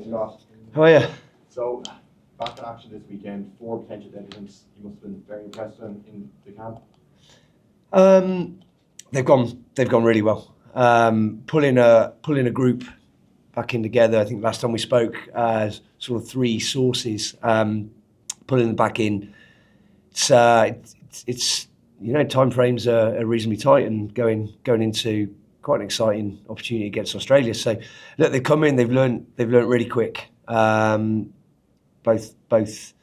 Scott. How are you? So, back in action this weekend, 4 potential debutantes. You must have been very impressed in the camp. They've gone really well. Pulling a group back in together. I think last time we spoke, sort of 3 sources. Pulling them back in. It's time frames are reasonably tight and going into quite an exciting opportunity against Australia. So look, they've come in. They've learned really quick. Both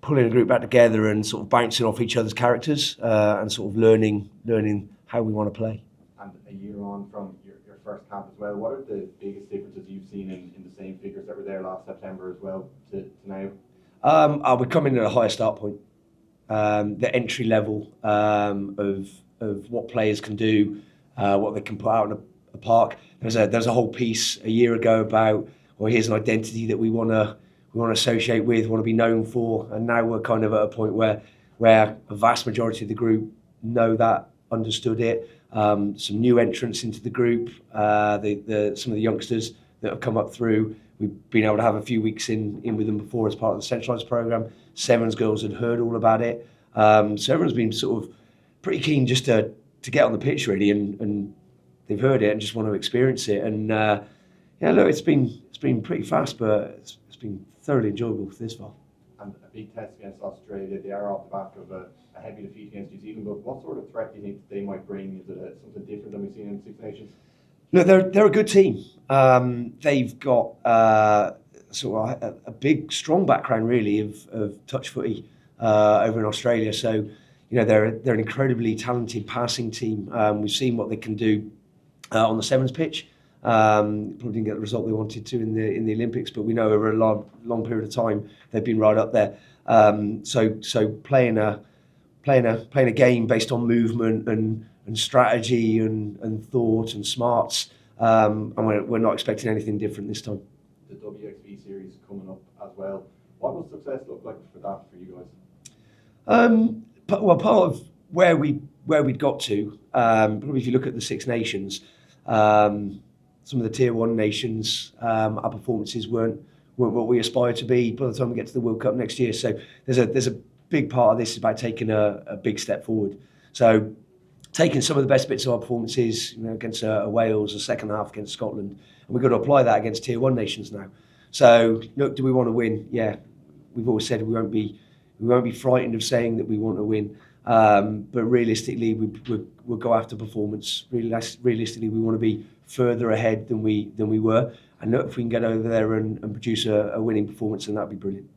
pulling a group back together and sort of bouncing off each other's characters and sort of learning how we want to play. And a year on from your first camp as well, what are the biggest differences you've seen in the same figures that were there last September as well to now? We're coming at a higher start point. The entry level of what players can do, what they can put out in a park. There's a whole piece a year ago about, well, here's an identity that we want to associate with, want to be known for, and now we're kind of at a point where a vast majority of the group know that, understood it. Some new entrants into the group, some of the youngsters that have come up through. We've been able to have a few weeks in with them before as part of the centralised programme. Sevens girls had heard all about it. So everyone's been sort of pretty keen just to get on the pitch really, and they've heard it and just want to experience it. And look, it's been pretty fast, but it's been thoroughly enjoyable this far. And a big test against Australia. They are off the back of a heavy defeat against New Zealand. But what sort of threat do you think they might bring? Is it something different than we've seen in Six Nations? Look, they're a good team. They've got sort of a big, strong background really of touch footy over in Australia. So, they're an incredibly talented passing team. We've seen what they can do on the sevens pitch. Probably didn't get the result they wanted to in the Olympics, but we know over a long period of time they've been right up there. So playing a game based on movement and strategy and thought and smarts, and we're not expecting anything different this time. The WXV series coming up as well. What will success look like for that for you guys? Part of where we'd got to, probably if you look at the Six Nations, some of the Tier 1 nations, our performances weren't what we aspire to be by the time we get to the World Cup next year. So there's a big part of this is about taking a big step forward. So taking some of the best bits of our performances, against Wales, the second half against Scotland, and we've got to apply that against Tier 1 nations now. So look, do we want to win? Yeah, we've always said we won't be frightened of saying that we want to win. But realistically, we'll go after performance. Realistically, we want to be further ahead than we were. And look, if we can get over there and produce a winning performance, then that'd be brilliant.